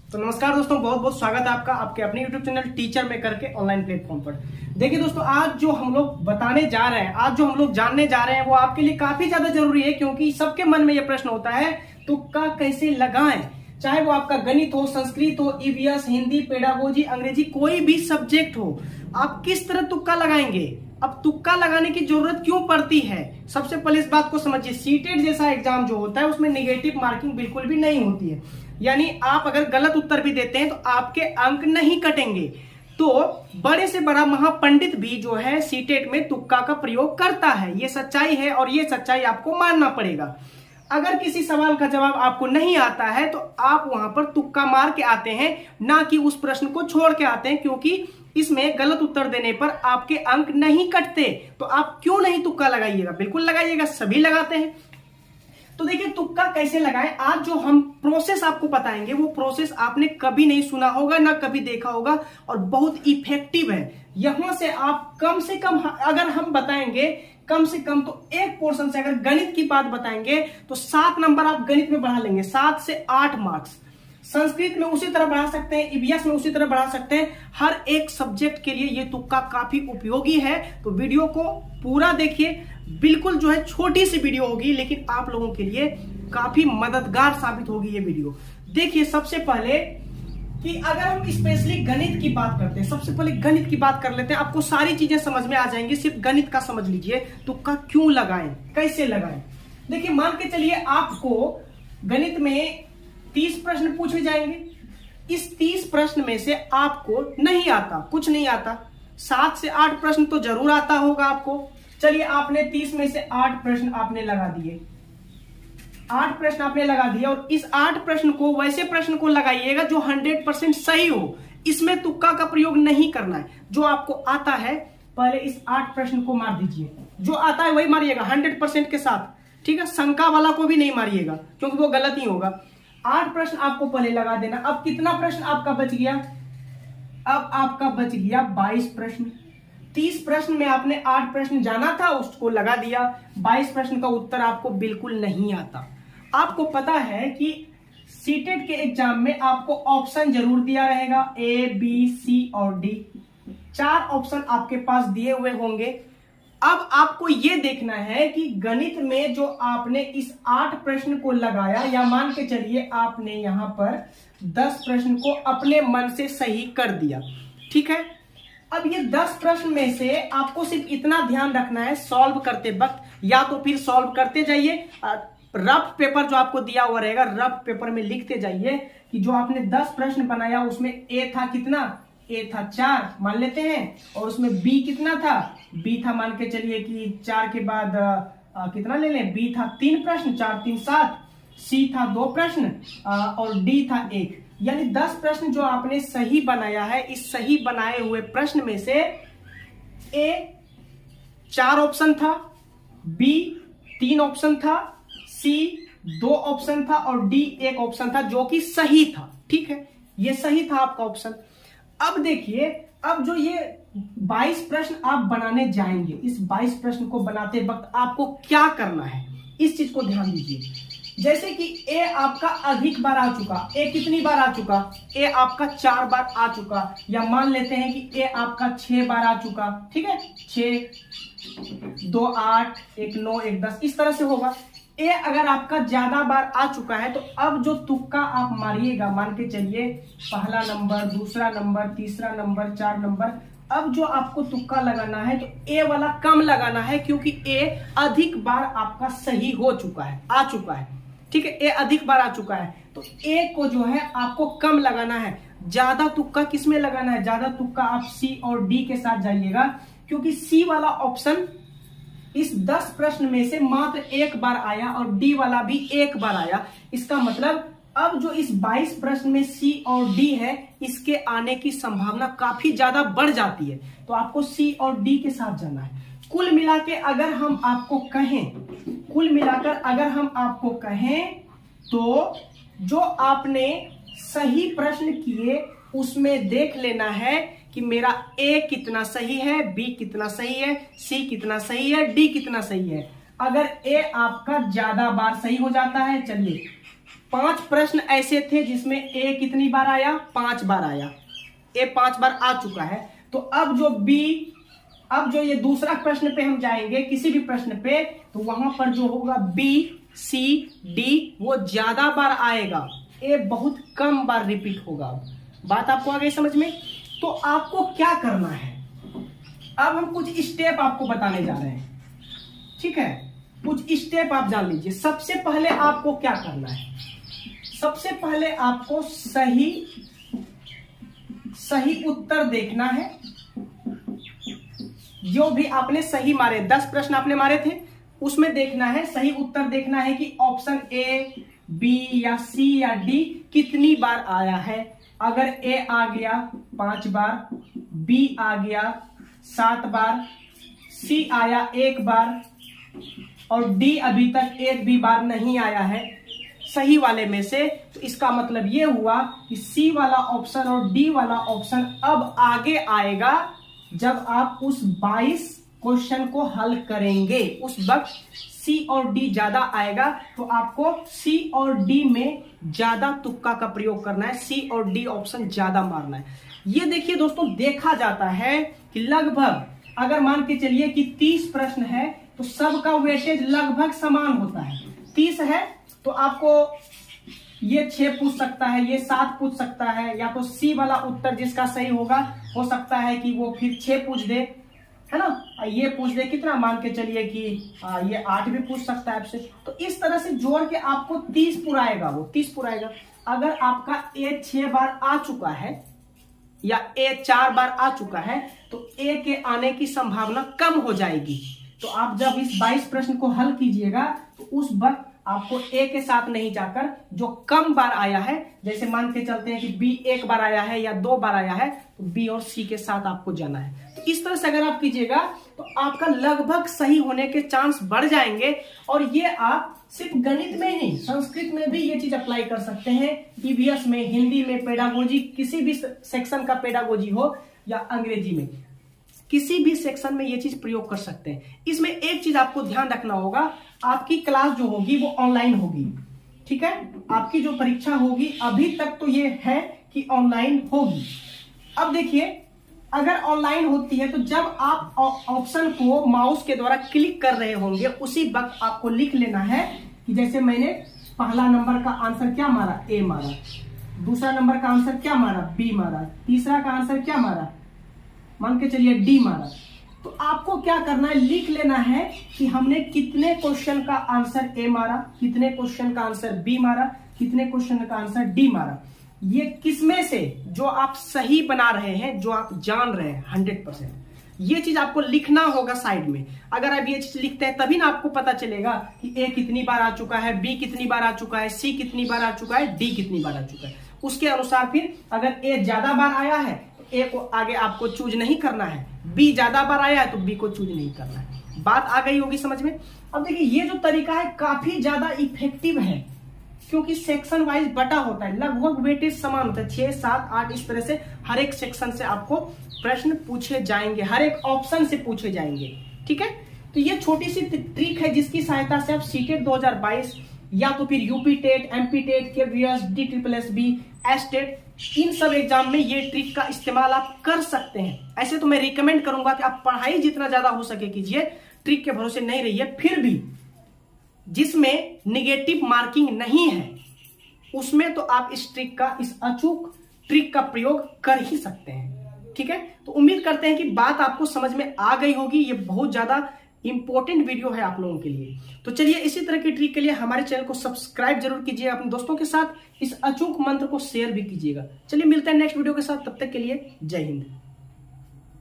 तो नमस्कार दोस्तों, बहुत बहुत स्वागत है आपका आपके अपने YouTube चैनल टीचर मेकर के ऑनलाइन प्लेटफॉर्म पर। देखिए दोस्तों, आज जो हम लोग बताने जा रहे हैं, आज जो हम लोग जानने जा रहे हैं, वो आपके लिए काफी ज्यादा जरूरी है, क्योंकि सबके मन में यह प्रश्न होता है तुक्का कैसे लगाएं। चाहे वो आपका गणित हो, संस्कृत हो, ईवीएस, हिंदी, पेडागोजी, अंग्रेजी, कोई भी सब्जेक्ट हो, आप किस तरह तुक्का लगाएंगे। अब तुक्का लगाने की जरूरत क्यों पड़ती है, सबसे पहले इस बात को समझिए। सीटेट जैसा एग्जाम जो होता है उसमें नेगेटिव मार्किंग बिल्कुल भी नहीं होती है, यानी आप अगर गलत उत्तर भी देते हैं तो आपके अंक नहीं कटेंगे। तो बड़े से बड़ा महापंडित भी जो है सीटेट में तुक्का का प्रयोग करता है, ये सच्चाई है और ये सच्चाई आपको मानना पड़ेगा। अगर किसी सवाल का जवाब आपको नहीं आता है तो आप वहां पर तुक्का मार के आते हैं, ना कि उस प्रश्न को छोड़ के आते हैं, क्योंकि इसमें गलत उत्तर देने पर आपके अंक नहीं कटते। तो आप क्यों नहीं तुक्का लगाइएगा, बिल्कुल लगाइएगा, सभी लगाते हैं। तो देखिए तुक्का कैसे लगाएं। आज जो हम प्रोसेस आपको बताएंगे वो प्रोसेस आपने कभी नहीं सुना होगा, ना कभी देखा होगा, और बहुत इफेक्टिव है। यहां से आप कम से कम, अगर हम बताएंगे कम से कम तो एक पोर्शन से, अगर गणित की बात बताएंगे तो 7 नंबर आप गणित में बढ़ा लेंगे, 7 से 8 मार्क्स। संस्कृत में उसी तरह बढ़ा सकते हैं, ईवीएस में उसी तरह बढ़ा सकते हैं। हर एक सब्जेक्ट के लिए ये तुक्का काफी उपयोगी है। तो वीडियो को पूरा देखिए, बिल्कुल जो है छोटी सी वीडियो होगी, लेकिन आप लोगों के लिए काफी मददगार साबित होगी ये वीडियो। देखिए सबसे पहले कि अगर हम स्पेशली गणित की बात करते हैं, सबसे पहले गणित की बात कर लेते हैं, आपको सारी चीजें समझ में आ जाएंगी। सिर्फ गणित का समझ लीजिए, तुक्का क्यों लगाएं, कैसे लगाएं। देखिए मान के चलिए आपको गणित में 30 प्रश्न पूछे जाएंगे। इस 30 प्रश्न में से आपको नहीं आता, कुछ नहीं आता, 7 से 8 प्रश्न तो जरूर आता होगा आपको। चलिए आपने 30 में से 8 प्रश्न आपने लगा दिए, 8 प्रश्न आपने लगा दिए, और इस 8 प्रश्न को, वैसे प्रश्न को लगाइएगा जो 100% सही हो। इसमें तुक्का का प्रयोग नहीं करना है। जो आपको आता है पहले इस 8 प्रश्न को मार दीजिए, जो आता है वही मारिएगा 100% के साथ, ठीक है। शंका वाला को भी नहीं मारिएगा, क्योंकि वो गलत ही होगा। 8 प्रश्न आपको पहले लगा देना। अब कितना प्रश्न आपका बच गया, अब आपका बच गया 22 प्रश्न। 30 प्रश्न में आपने 8 प्रश्न जाना था, उसको लगा दिया। 22 प्रश्न का उत्तर आपको बिल्कुल नहीं आता। आपको पता है कि सीटेट के एग्जाम में आपको ऑप्शन जरूर दिया रहेगा, ए, बी, सी और डी। 4 ऑप्शन आपके पास दिए हुए होंगे। अब आपको यह देखना है कि गणित में जो आपने इस 8 प्रश्न को लगाया, या मान के चलिए आपने यहां पर 10 प्रश्न को अपने मन से सही कर दिया, ठीक है। अब ये 10 प्रश्न में से आपको सिर्फ इतना ध्यान रखना है सॉल्व करते वक्त, या तो फिर सॉल्व करते जाइए, रफ पेपर जो आपको दिया हुआ रहेगा, रफ पेपर में लिखते जाइए कि जो आपने 10 प्रश्न बनाया उसमें ए था कितना, ए था 4 मान लेते हैं, और उसमें बी कितना था, बी था मान के चलिए कि 4 के बाद कितना ले लें, बी था 3 प्रश्न, 4 3 7, सी था 2 प्रश्न और डी था 1। यानी 10 प्रश्न जो आपने सही बनाया है, इस सही बनाए हुए प्रश्न में से ए 4 ऑप्शन था, बी 3 ऑप्शन था, सी 2 ऑप्शन था और डी 1 ऑप्शन था, जो कि सही था, ठीक है। ये सही था आपका ऑप्शन। अब देखिए, अब जो ये 22 प्रश्न आप बनाने जाएंगे, इस 22 प्रश्न को बनाते वक्त आपको क्या करना है, इस चीज को ध्यान दीजिए। जैसे कि ए आपका अधिक बार आ चुका, ए कितनी बार आ चुका, ए आपका 4 बार आ चुका, या मान लेते हैं कि ए आपका 6 बार आ चुका, ठीक है। 6 2 8 1 9 1 10, इस तरह से होगा। ए अगर आपका ज्यादा बार आ चुका है तो अब जो तुक्का आप मारिएगा, मान के चलिए पहला नंबर, दूसरा नंबर, तीसरा नंबर, 4 नंबर, अब जो आपको तुक्का लगाना है तो ए वाला कम लगाना है, क्योंकि ए अधिक बार आपका सही हो चुका है, आ चुका है, ठीक है। ए अधिक बार आ चुका है तो ए को जो है आपको कम लगाना है। ज्यादा तुक्का किसमें लगाना है, ज्यादा तुक्का आप सी और डी के साथ जाइएगा, क्योंकि सी वाला ऑप्शन इस 10 प्रश्न में से मात्र 1 बार आया और डी वाला भी 1 बार आया। इसका मतलब अब जो इस 22 प्रश्न में सी और डी है, इसके आने की संभावना काफी ज्यादा बढ़ जाती है। तो आपको सी और डी के साथ जाना है। कुल मिला के अगर हम आपको कहें, कुल मिलाकर अगर हम आपको कहें तो जो आपने सही प्रश्न किए उसमें देख लेना है कि मेरा ए कितना सही है, बी कितना सही है, सी कितना सही है, डी कितना सही है। अगर ए आपका ज्यादा बार सही हो जाता है, चलिए 5 प्रश्न ऐसे थे जिसमें ए कितनी बार आया, 5 बार आया, ए 5 बार आ चुका है। तो अब जो ये दूसरा प्रश्न पे हम जाएंगे, किसी भी प्रश्न पे, तो वहां पर जो होगा बी सी डी वो ज्यादा बार आएगा, ए बहुत कम बार रिपीट होगा। बात आपको आ गई समझ में? तो आपको क्या करना है, अब हम कुछ स्टेप आपको बताने जा रहे हैं, ठीक है? कुछ स्टेप आप जान लीजिए। सबसे पहले आपको क्या करना है, सबसे पहले आपको सही उत्तर देखना है। जो भी आपने सही मारे, 10 प्रश्न आपने मारे थे, उसमें देखना है, सही उत्तर देखना है कि ऑप्शन ए, बी या सी या डी कितनी बार आया है। अगर ए आ गया 5 बार, बी आ गया 7 बार, सी आया 1 बार और डी अभी तक 1 भी बार नहीं आया है सही वाले में से, तो इसका मतलब यह हुआ कि सी वाला ऑप्शन और डी वाला ऑप्शन अब आगे आएगा जब आप उस 22 क्वेश्चन को हल करेंगे। उस वक्त सी और डी ज्यादा आएगा, तो आपको सी और डी में ज्यादा तुक्का का प्रयोग करना है, सी और डी ऑप्शन ज्यादा मारना है। ये देखिए दोस्तों, देखा जाता है कि लगभग, अगर मान के चलिए कि 30 प्रश्न है तो सबका वेटेज लगभग समान होता है। 30 है तो आपको ये 6 पूछ सकता है, ये 7 पूछ सकता है, या तो सी वाला उत्तर जिसका सही होगा हो सकता है कि वो फिर 6 पूछ दे, है ना, ये पूछ दे कितना, मान के चलिए कि ये 8 भी पूछ सकता है आपसे। तो इस तरह से जोड़ के आपको 30 पुराएगा, वो 30 पुराएगा। अगर आपका ए 6 बार आ चुका है या ए 4 बार आ चुका है तो ए के आने की संभावना कम हो जाएगी। तो आप जब इस 22 प्रश्न को हल कीजिएगा तो उस वक्त आपको ए के साथ नहीं जाकर जो कम बार आया है, जैसे मान के चलते हैं कि बी 1 बार आया है या 2 बार आया है, तो बी और सी के साथ आपको जाना है। तो इस तरह से अगर आप कीजिएगा तो आपका लगभग सही होने के चांस बढ़ जाएंगे। और ये आप सिर्फ गणित में ही, संस्कृत में भी ये चीज अप्लाई कर सकते हैं, ईवीएस में, हिंदी में, पेडागोजी, किसी भी सेक्शन का पेडागोजी हो या अंग्रेजी में, किसी भी सेक्शन में ये चीज प्रयोग कर सकते हैं। इसमें एक चीज आपको ध्यान रखना होगा, आपकी क्लास जो होगी वो ऑनलाइन होगी, ठीक है? आपकी जो परीक्षा होगी, अभी तक तो ये है कि ऑनलाइन होगी। अब देखिए, अगर ऑनलाइन होती है तो जब आप ऑप्शन को माउस के द्वारा क्लिक कर रहे होंगे उसी वक्त आपको लिख लेना है कि जैसे मैंने पहला नंबर का आंसर क्या मारा, ए मारा, दूसरा नंबर का आंसर क्या मारा, बी मारा, तीसरा का आंसर क्या मारा, मान के चलिए डी मारा। तो आपको क्या करना है, लिख लेना है कि हमने कितने क्वेश्चन का आंसर ए मारा, कितने क्वेश्चन का आंसर बी मारा, कितने क्वेश्चन का आंसर डी मारा। ये किसमें से जो आप सही बना रहे हैं, जो आप जान रहे हैं 100%, ये चीज आपको लिखना होगा साइड में। अगर आप ये चीज लिखते हैं तभी ना आपको पता चलेगा कि ए कितनी बार आ चुका है, बी कितनी बार आ चुका है, सी कितनी बार आ चुका है, डी कितनी बार आ चुका है। उसके अनुसार फिर अगर ए ज्यादा बार आया है तो ए को आगे आपको चूज नहीं करना है, बी ज्यादा बार आया है तो बी को चूज नहीं करना है। बात आ गई होगी समझ में? अब देखिए, ये जो तरीका है काफी ज्यादा इफेक्टिव है, क्योंकि सेक्शन वाइज बटा होता है, लगभग वेटेज समान होता है, 6, 7, 8 इस तरह से हर एक सेक्शन से आपको प्रश्न पूछे जाएंगे, हर एक ऑप्शन से पूछे जाएंगे, ठीक है? तो ये छोटी सी ट्रिक है जिसकी सहायता से आप सीटेट 2022 या तो फिर UP TET, MP TET, KVS, DSSB, एस्टेट, इन सब एग्जाम में ये ट्रिक का इस्तेमाल आप कर सकते हैं। ऐसे तो मैं रिकमेंड करूंगा कि आप पढ़ाई जितना ज्यादा हो सके कीजिए, ट्रिक के भरोसे नहीं रहिए। फिर भी जिसमें निगेटिव मार्किंग नहीं है उसमें तो आप इस ट्रिक का, इस अचूक ट्रिक का प्रयोग कर ही सकते हैं, ठीक है? तो उम्मीद करते हैं कि बात आपको समझ में आ गई होगी। ये बहुत ज्यादा इंपॉर्टेंट वीडियो है आप लोगों के लिए। तो चलिए, इसी तरह की ट्रिक के लिए हमारे चैनल को सब्सक्राइब जरूर कीजिएगा, अपने दोस्तों के साथ इस अचूक मंत्र को शेयर भी कीजिएगा। चलिए, मिलते हैं नेक्स्ट वीडियो के साथ, तब तक के लिए जय हिंद।